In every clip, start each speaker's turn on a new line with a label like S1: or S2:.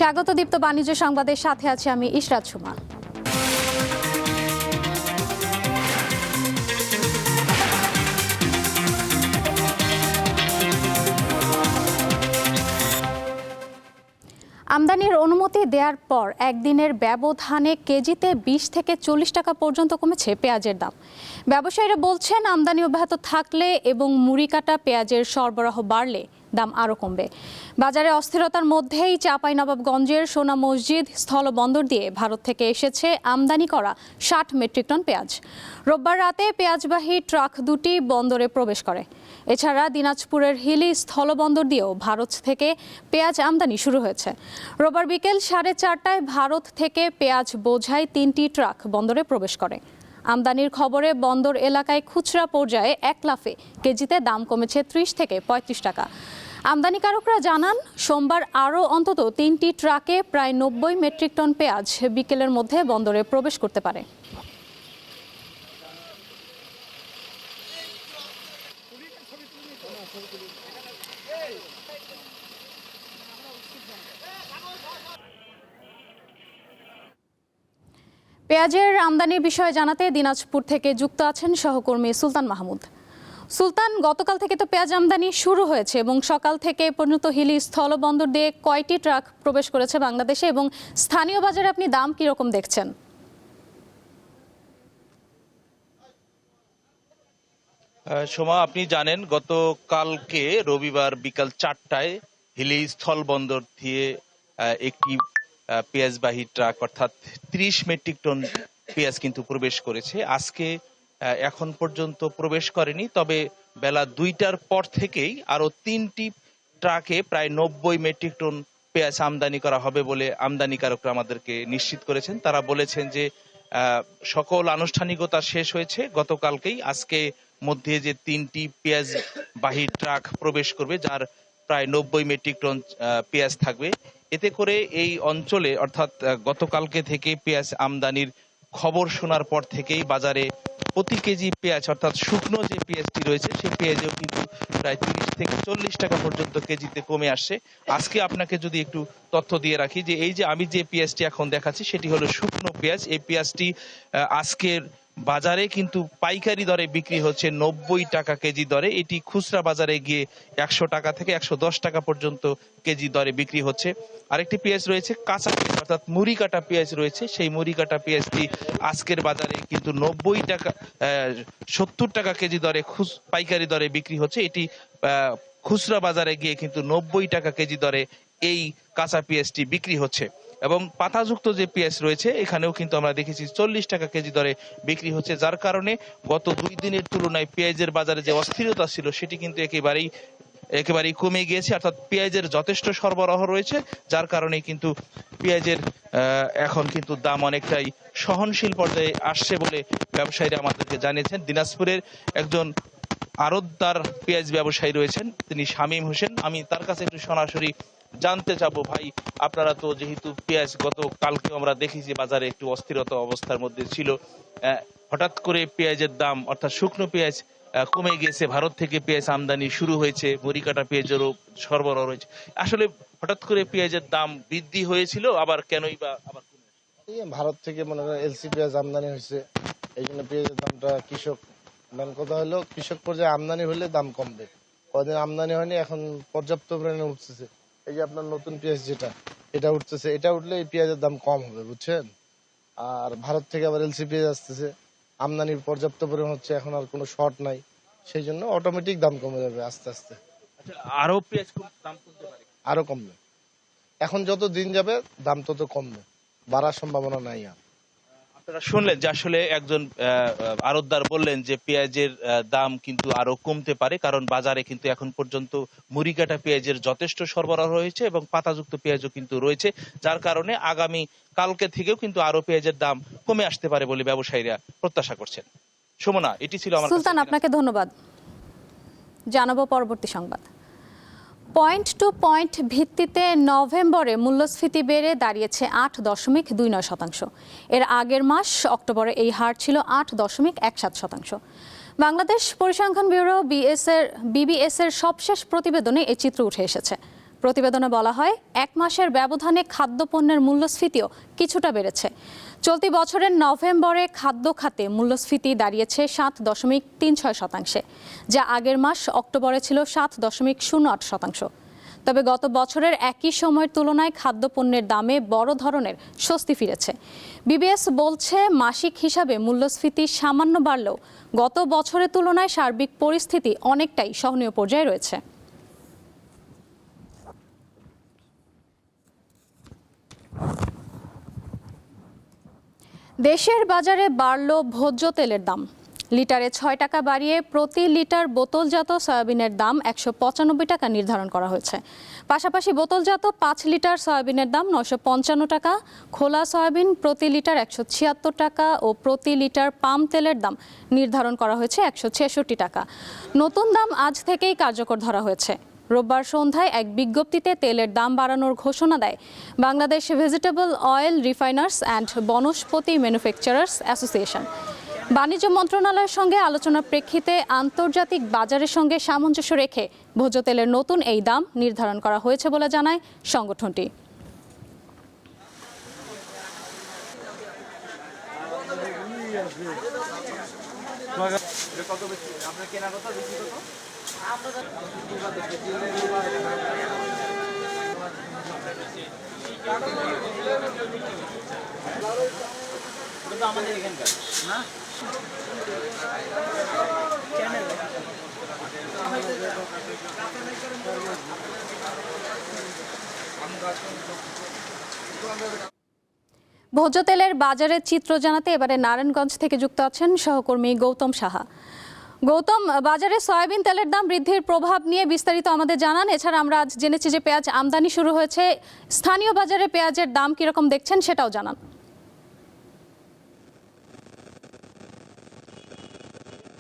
S1: স্বাগত দীপ্ত বাণিজ্য সংবাদের সাথে আছি আমি ইশরাত সুমা। আমদানির অনুমতি দেওয়ার পর একদিনের ব্যবধানে কেজিতে 20 থেকে 40 টাকা পর্যন্ত কমেছে পেঁয়াজের দাম। ব্যবসায়ীরা বলছেন আমদানি অব্যাহত থাকলে এবং মুড়ি কাটা পেঁয়াজের সরবরাহ বাড়লে দাম আরও কমবে। বাজারে অস্থিরতার মধ্যেই চাঁপাইনবাবগঞ্জের সোনা মসজিদ স্থলবন্দর দিয়ে ভারত থেকে এসেছে আমদানি করা 60 মেট্রিক টন পেঁয়াজ। রোববার রাতে পেঁয়াজবাহী ট্রাক দুটি বন্দরে প্রবেশ করে। এছাড়া দিনাজপুরের হিলি স্থলবন্দর দিয়েও ভারত থেকে পেঁয়াজ আমদানি শুরু হয়েছে। রোববার বিকেল 4:30টায় ভারত থেকে পেঁয়াজ বোঝাই 3টি ট্রাক বন্দরে প্রবেশ করে। আমদানির খবরে বন্দর এলাকায় খুচরা পর্যায়ে এক লাফে কেজিতে দাম কমেছে 30 থেকে 35 টাকা। আমদানিকারকরা জানান সোমবার আরও অন্তত 3টি ট্রাকে প্রায় 90 মেট্রিক টন পেঁয়াজ বিকেলের মধ্যে বন্দরে প্রবেশ করতে পারে। পেঁয়াজের আমদানির বিষয়ে জানাতে দিনাজপুর থেকে যুক্ত আছেন সহকর্মী সুলতান মাহমুদ। সুলতান, গতকাল থেকে তো পেঁয়াজ আমদানি শুরু হয়েছে এবং সকাল থেকে পর্যন্ত হিলি স্থলবন্দর দিয়ে কয়টি ট্রাক প্রবেশ করেছে বাংলাদেশে এবং স্থানীয় বাজারে আপনি দাম কিরকম দেখছেন?
S2: সোমা, আপনি জানেন গতকালকে রবিবার বিকাল 4টায় হিলি স্থলবন্দর দিয়ে একটি পেঁয়াজবাহী ট্রাক অর্থাৎ 30 মেট্রিক টন পেঁয়াজ কিন্তু প্রবেশ করেছে। আজকে এখন পর্যন্ত প্রবেশ করেনি, তবে বেলা 2টার পর থেকেই আরো 3টি ট্রাকে প্রায় 90 মেট্রিক টন পেঁয়াজ আমদানি করা হবে বলে আমদানিকারকরা আমাদেরকে নিশ্চিত করেছেন। তারা বলেছেন যে সকল আনুষ্ঠানিকতা শেষ হয়েছে গতকালকেই। আজকে মধ্যে যে 3টি পেঁয়াজবাহী ট্রাক প্রবেশ করবে, যার প্রায় 90 মেট্রিক টন পেঁয়াজ থাকবে। এতে করে এই অঞ্চলে অর্থাৎ গতকালকে থেকে পেঁয়াজ আমদানির খবর শোনার পর থেকেই বাজারে প্রতি কেজি পেঁয়াজ অর্থাৎ শুকনো যে পেঁয়াজটি রয়েছে সেই পেঁয়াজেও কিন্তু প্রায় 30 থেকে 40 টাকা পর্যন্ত কেজিতে কমে আসছে। আজকে আপনাকে যদি একটু তথ্য দিয়ে রাখি যে এই যে আমি যে পেঁয়াজটি এখন দেখাচ্ছি সেটি হলো শুকনো পেঁয়াজ। এই পেঁয়াজটি আজকের বাজারে কিন্তু পাইকারি দরে বিক্রি হচ্ছে 90 টাকা কেজি দরে। এটি খুচরা বাজারে গিয়ে 100 টাকা থেকে 110 টাকা পর্যন্ত কেজি দরে বিক্রি হচ্ছে। আরেকটি পেঁয়াজ রয়েছে কাঁচা পেঁয়াজ অর্থাৎ মুড়ি কাটা পেঁয়াজ রয়েছে, সেই মুড়ি কাটা পেঁয়াজটি আজকের বাজারে কিন্তু 90 টাকা 70 টাকা কেজি দরে পাইকারি দরে বিক্রি হচ্ছে। এটি খুচরা বাজারে গিয়ে কিন্তু 90 টাকা কেজি দরে এই কাঁচা পেঁয়াজটি বিক্রি হচ্ছে। এবং পাতাযুক্ত যে পেঁয়াজ রয়েছে এখানেও কিন্তু আমরা দেখেছি 40 টাকা কেজি দরে বিক্রি হচ্ছে, যার কারণে গত 2 দিনের তুলনায় পেঁয়াজের বাজারে যে অস্থিরতা ছিল সেটি কিন্তু একেবারেই কমে গিয়েছে। অর্থাৎ পেঁয়াজের যথেষ্ট সরবরাহ রয়েছে, যার কারণে কিন্তু পেঁয়াজের এখন কিন্তু দাম অনেকটাই সহনশীল পর্যায়ে আসছে বলে ব্যবসায়ীরা আমাদেরকে জানিয়েছেন। দিনাজপুরের একজন আড়তদার পেঁয়াজ ব্যবসায়ী রয়েছেন, তিনি শামীম হোসেন। আমি তার কাছে একটু সরাসরি জানতে চাবো, ভাই আপনারা তো যেহেতু পেঁয়াজ গতকালকে আমরা দেখেছি বাজারে একটু অস্থিরতা অবস্থার মধ্যে ছিল, হঠাৎ করে পেঁয়াজের দাম অর্থাৎ শুকনো পেঁয়াজ কমে গেছে, ভারত থেকে পেঁয়াজ আমদানি শুরু হয়েছে, মুড়ি কাটা পেঁয়াজেরও সরবরাহ রয়েছে, আসলে হঠাৎ করে পেঁয়াজের দাম বৃদ্ধি হয়েছিল আবার কেনই বা আবার
S3: ভারত থেকে মনে করেন এলসি পেঁয়াজ আমদানি হয়েছে, এই জন্য পেঁয়াজের দামটা মেন কথা হলো কৃষক পর্যায়ে আমদানি হলে দাম কমবে। কদিন আমদানি হয়নি, এখন পর্যাপ্ত পরিমাণে উঠতেছে। এই যে আপনার নতুন পেঁয়াজ এটা উঠতেছে, এটা উঠলে এই পেঁয়াজের দাম কম হবে, বুঝছেন। আর ভারত থেকে আবার এলসি পেঁয়াজ আসতেছে, আমদানির পর্যাপ্ত পরিমাণ হচ্ছে, এখন আর কোনো শর্ট নাই, সেই জন্য অটোমেটিক দাম কমে যাবে আস্তে আস্তে।
S2: আরো পেঁয়াজ দাম কমতে পারে,
S3: আরো কমবে। এখন যত দিন যাবে দাম তত কমবে, বাড়ার সম্ভাবনা নাই। আর
S2: আপনারা শুনলেন যে আসলে একজন আড়তদার বললেন যে পেঁয়াজের দাম কিন্তু আরো কমতে পারে, কারণ বাজারে কিন্তু এখন পর্যন্ত মুড়ি কাটা পেঁয়াজের যথেষ্ট সরবরাহ রয়েছে এবং পাতাযুক্ত পেঁয়াজও কিন্তু রয়েছে, যার কারণে আগামী কালকে থেকেও কিন্তু আরো পেঁয়াজের দাম কমে আসতে পারে বলে ব্যবসায়ীরা প্রত্যাশা করছেন। সুমনা, এটি ছিল আমার।
S1: সুলতান, আপনাকে ধন্যবাদ। জানাবো পরবর্তী সংবাদ। পয়েন্ট টু পয়েন্ট ভিত্তিতে নভেম্বরে মূল্যস্ফীতি বেড়ে দাঁড়িয়েছে 8.29%। এর আগের মাস অক্টোবরে এই হার ছিল 8.17%। বাংলাদেশ পরিসংখ্যান ব্যুরো বিবিএস এর সবশেষ প্রতিবেদনে এই চিত্র উঠে এসেছে। প্রতিবেদনে বলা হয় 1 মাসের ব্যবধানে খাদ্যপণ্যের মূল্যস্ফীতিও কিছুটা বেড়েছে। চলতি বছরের নভেম্বরে খাদ্য খাতে মূল্যস্ফীতি দাঁড়িয়েছে 7.36%, যা আগের মাস অক্টোবরে ছিল 7.08%। তবে গত বছরের একই সময়ের তুলনায় খাদ্যপণ্যের দামে বড় ধরনের স্বস্তি ফিরেছে। বিবিএস বলছে, মাসিক হিসাবে মূল্যস্ফীতি সামান্য বাড়লেও গত বছরের তুলনায় সার্বিক পরিস্থিতি অনেকটাই সহনীয় পর্যায়ে রয়েছে। দেশের বাজারে বাড়ল ভোজ্য তেলের দাম। লিটারে 6 টাকা বাড়িয়ে প্রতি লিটার বোতলজাত সয়াবিনের দাম 195 টাকা নির্ধারণ করা হয়েছে। পাশাপাশি বোতলজাত 5 লিটার সয়াবিনের দাম 955 টাকা, খোলা সয়াবিন প্রতি লিটার 176 টাকা ও প্রতি লিটার পাম তেলের দাম নির্ধারণ করা হয়েছে 166 টাকা। নতুন দাম আজ থেকেই কার্যকর ধরা হয়েছে। রোববার সন্ধ্যায় এক বিজ্ঞপ্তিতে তেলের দাম বাড়ানোর ঘোষণা দেয় Bangladesh vegetable oil refiners and Vanaspati manufacturers association. বাণিজ্য মন্ত্রণালয়ের সঙ্গে আলোচনার প্রেক্ষিতে আন্তর্জাতিক বাজারের সঙ্গে সামঞ্জস্য রেখে ভোজ্য তেলের নতুন এই দাম নির্ধারণ করা হয়েছে বলে জানায় সংগঠনটি।
S4: আমাদের এখানকার না
S1: ভোজ্য তেলের বাজারের চিত্র জানাতে এবারে নারায়ণগঞ্জ থেকে যুক্ত আছেন সহকর্মী গৌতম সাহা। গৌতম, বাজারে সয়াবিন তেলের দাম বৃদ্ধির প্রভাব নিয়ে বিস্তারিত আমাদের জানান। এছাড়া আমরা আজ জেনেছি যে পেঁয়াজ আমদানি শুরু হয়েছে, স্থানীয় বাজারে পেঁয়াজের দাম কিরকম দেখছেন সেটাও জানান।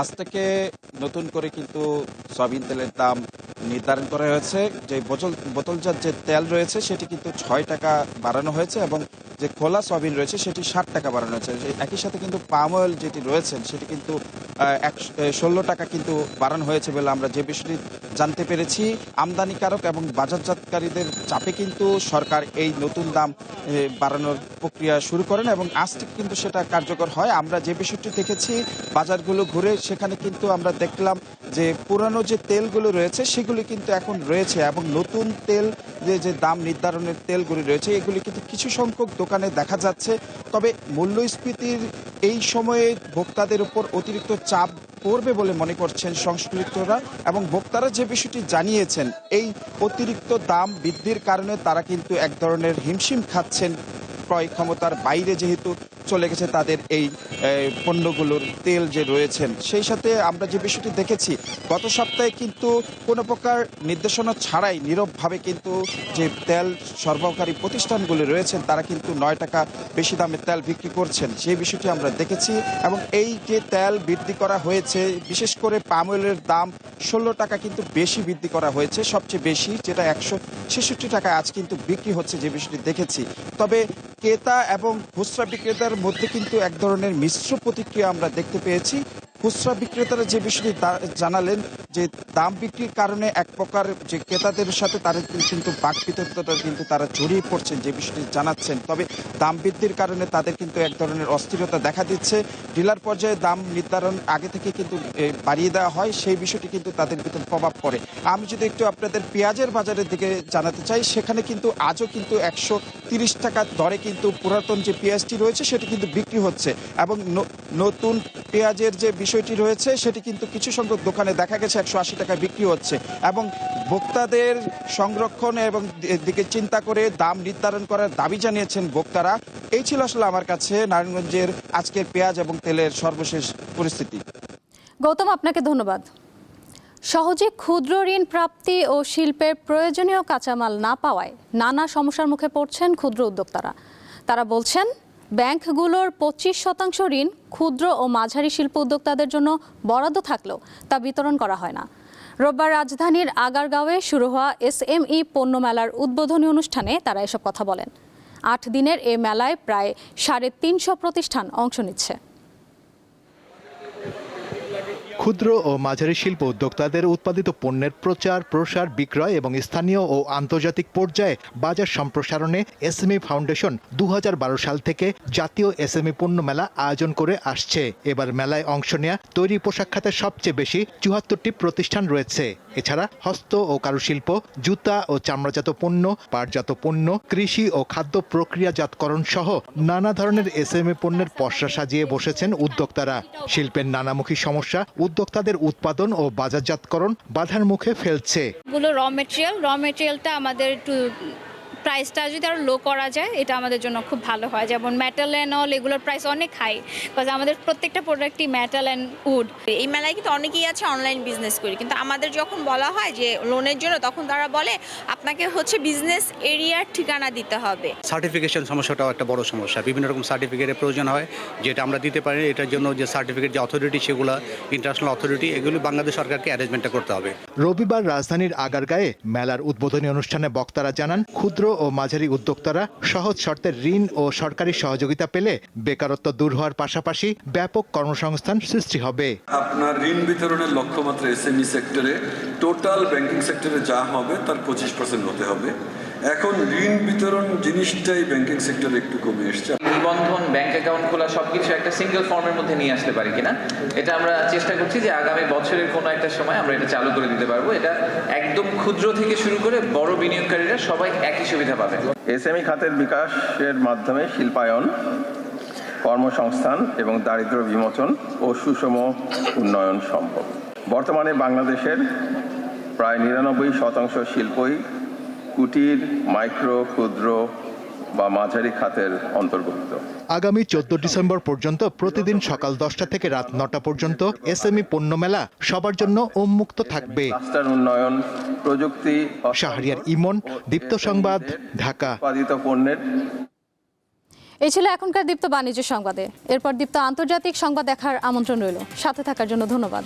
S5: আজ থেকে নতুন করে কিন্তু সয়াবিন তেলের দাম নির্ধারণ করা হয়েছে। যে বোতলজাত যে তেল রয়েছে সেটি কিন্তু 6 টাকা বাড়ানো হয়েছে এবং যে খোলা সয়াবিন রয়েছে সেটি 60 টাকা বাড়ানো হয়েছে। একই সাথে কিন্তু পাম অয়েল যেটি রয়েছে সেটি কিন্তু 16 টাকা কিন্তু বাড়ানো হয়েছে বলে আমরা যে বিষয়টি জানতে পেরেছি। আমদানিকারক এবং বাজারজাতকারীদের চাপে কিন্তু সরকার এই নতুন দাম বাড়ানোর প্রক্রিয়া শুরু করেন এবং আজ থেকে কিন্তু সেটা কার্যকর হয়। আমরা যে বিষয়টি দেখেছি বাজারগুলো ঘুরে, সেখানে কিন্তু আমরা দেখলাম যে পুরানো যে তেলগুলো রয়েছে সেগুলি কিন্তু এখন রয়েছে এবং নতুন তেল যে দাম নির্ধারণের তেলগুলি রয়েছে এগুলি কিন্তু কিছু সংখ্যক দোকানে দেখা যাচ্ছে। তবে মূল্যস্ফীতির এই সময়ে ভোক্তাদের উপর অতিরিক্ত চাপ পড়বে বলে মনে করছেন সংশ্লিষ্টরা এবং ভোক্তারা যে বিষয়টি জানিয়েছেন, এই অতিরিক্ত দাম বৃদ্ধির কারণে তারা কিন্তু এক ধরনের হিমশিম খাচ্ছেন। ক্রয় ক্ষমতার বাইরে যেহেতু চলে গেছে তাদের এই পণ্যগুলোর তেল যে রয়েছেন, সেই সাথে আমরা যে বিষয়টি দেখেছি গত সপ্তাহে কিন্তু কোনো প্রকার নির্দেশনা ছাড়াই নীরবভাবে কিন্তু যে তেল সরবরাহকারী প্রতিষ্ঠানগুলি রয়েছেন তারা কিন্তু 9 টাকা বেশি দামে তেল বিক্রি করছেন, সেই বিষয়টি আমরা দেখেছি। এবং এই যে তেল বৃদ্ধি করা হয়েছে, বিশেষ করে পাম অয়েলের দাম 16 টাকা কিন্তু বেশি বৃদ্ধি করা হয়েছে, সবচেয়ে বেশি, যেটা 166 টাকায় আজ কিন্তু বিক্রি হচ্ছে, যে বিষয়টি দেখেছি। তবে ক্রেতা এবং খুচরা বিক্রেতার মধ্যে কিন্তু এক ধরনের মিশ্র প্রতিক্রিয়া আমরা দেখতে পেয়েছি। খুচরা বিক্রেতারা যে বিষয়টি জানালেন যে দাম বিক্রির কারণে এক প্রকার যে ক্রেতাদের সাথে তারা কিন্তু বাকবিতণ্ডতা কিন্তু তারা জড়িয়ে পড়ছেন, যে বিষয়টি জানাচ্ছেন। তবে দাম বৃদ্ধির কারণে তাদের কিন্তু এক ধরনের অস্থিরতা দেখা দিচ্ছে। ডিলার পর্যায়ে দাম নির্ধারণ আগে থেকে কিন্তু বাড়িয়ে দেওয়া হয়, সেই বিষয়টি কিন্তু তাদের ভিতর প্রভাব পড়ে। আমি যদি একটু আপনাদের পেঁয়াজের বাজারের দিকে জানাতে চাই, সেখানে কিন্তু আজও কিন্তু 130 টাকার দরে কিন্তু পুরাতন যে পেঁয়াজটি রয়েছে সেটি কিন্তু বিক্রি হচ্ছে এবং নতুন পেঁয়াজের যে বিষয়টি রয়েছে সেটি কিন্তু কিছু সংখ্যক দোকানে দেখা গেছে 180 টাকা বিক্রি হচ্ছে এবং ভোক্তাদের সংরক্ষণ এবং দিকে চিন্তা করে দাম নির্ধারণ করার দাবি জানিয়েছেন ভোক্তারা। এই ছিল আসলে আমার কাছে নারায়ণগঞ্জের আজকের পেঁয়াজ এবং তেলের সর্বশেষ পরিস্থিতি।
S1: গৌতম, আপনাকে ধন্যবাদ। সহজে ক্ষুদ্র ঋণ প্রাপ্তি ও শিল্পের প্রয়োজনীয় কাঁচামাল না পাওয়ায় নানা সমস্যার মুখে পড়ছেন ক্ষুদ্র উদ্যোক্তারা। তারা বলছেন, ব্যাংকগুলোর 25% ঋণ ক্ষুদ্র ও মাঝারি শিল্প উদ্যোক্তাদের জন্য বরাদ্দ থাকলেও তা বিতরণ করা হয় না। রোববার রাজধানীর আগারগাঁওয়ে শুরু হওয়া SME পণ্য মেলার উদ্বোধনী অনুষ্ঠানে তারা এসব কথা বলেন। 8 দিনের এ মেলায় প্রায় 350 প্রতিষ্ঠান অংশ নিচ্ছে।
S6: ক্ষুদ্র ও মাঝারি শিল্প উদ্যোক্তাদের উৎপাদিত পণ্যের প্রচার, প্রসার, বিক্রয় এবং স্থানীয় ও আন্তর্জাতিক পর্যায়ে বাজার সম্প্রসারণে এসএমই ফাউন্ডেশন 2012 সাল থেকে জাতীয় এসএমই পণ্য মেলা আয়োজন করে আসছে। এবার মেলায় অংশ নেয়া তৈরি পোশাক খাতের সবচেয়ে বেশি 74টি প্রতিষ্ঠান রয়েছে। এছাড়া হস্ত ও কারুশিল্প, জুতা ও চামড়াজাত পণ্য, পাটজাত পণ্য, কৃষি ও খাদ্য প্রক্রিয়াজাতকরণ সহ নানা ধরনের এসএমই পণ্যের পসরা সাজিয়ে বসেছেন উদ্যোক্তারা। শিল্পের নানামুখী সমস্যা উদ্যোক্তাদের উৎপাদন ও বাজারজাতকরণ বাধার মুখে ফেলছে।
S7: র মেটেরিয়ালটা আমাদের একটু প্রাইসটা যদি আরো লো করা যায় এটা আমাদের জন্য খুব ভালো হয়। যেমন মেটাল অ্যান্ড অল এগুলোর প্রাইস অনেক হাই, বিকজ আমাদের প্রত্যেকটা প্রোডাক্টই মেটাল অ্যান্ড উড।
S8: এই মেলায় কিন্তু অনেকেই আছে অনলাইন বিজনেস করি, কিন্তু আমাদের যখন বলা হয় যে লোনের জন্য, তখন তারা বলে আপনাকে হচ্ছে বিজনেস এরিয়ার ঠিকানা দিতে হবে।
S9: সার্টিফিকেশন সমস্যাটাও একটা বড় সমস্যা। বিভিন্ন রকম সার্টিফিকেটের প্রয়োজন হয়, যেটা আমরা দিতে পারি। এটার জন্য যে সার্টিফিকেট যে অথরিটি, সেগুলো ইন্টারন্যাশনাল অথরিটি, এগুলি বাংলাদেশ সরকারকে অ্যারেঞ্জমেন্টটা করতে হবে।
S6: রবিবার রাজধানীর আগারগাঁয়ে মেলার উদ্বোধনী অনুষ্ঠানে বক্তারা জানান, ক্ষুদ্র ও মাঝারি উদ্যোক্তারা সহজ শর্তের ঋণ ও সরকারি সহযোগিতা পেলে বেকারত্ব দূর হওয়ার পাশাপাশি ব্যাপক কর্মসংস্থান সৃষ্টি হবে।
S10: আপনার ঋণ বিতরণের লক্ষ্যমাত্রা এসএমই সেক্টরে, টোটাল ব্যাংকিং সেক্টরে যা হবে তার 25% হতে হবে। এখন ঋণ বিতরণ জিনিসটাই ব্যাংকিং সেক্টরে একটু কমে এসছে।
S4: নিবন্ধন, ব্যাংক অ্যাকাউন্ট খোলা সবকিছু একটা সিঙ্গেল ফর্মের মধ্যে নিয়ে আসতে পারি কিনা, এটা আমরা চেষ্টা করছি যে আগামী বছরের কোনো একটা সময় আমরা এটা চালু করে দিতে পারবো। এটা একদম ক্ষুদ্র থেকে শুরু করে বড় বিনিয়োগকারীরা সবাই একই সুবিধা পাবে।
S11: এসএমই খাতের বিকাশের মাধ্যমে শিল্পায়ন, কর্মসংস্থান এবং দারিদ্র্য বিমোচন ও সুষম উন্নয়ন সম্ভব। বর্তমানে বাংলাদেশের প্রায় 99% শিল্পই কুটির, মাইক্রো, ক্ষুদ্র বা মাঝারি খাতের অন্তর্ভুক্ত।
S6: আগামী 14 ডিসেম্বর পর্যন্ত প্রতিদিন সকাল 10টা থেকে রাত 9টা পর্যন্ত এসএমই পণ্য মেলা সবার জন্য উন্মুক্ত থাকবে।
S11: ক্লাস্টার উন্নয়ন, প্রযুক্তি,
S6: শাহরিয়ার ইমন, দীপ্ত সংবাদ, ঢাকা।
S11: উৎপাদিত পণ্যের
S1: এই ছিল এখনকার দীপ্ত বাণিজ্য সংবাদে। এরপর দীপ্ত আন্তর্জাতিক সংবাদ দেখার আমন্ত্রণ রইল। সাথে থাকার জন্য ধন্যবাদ।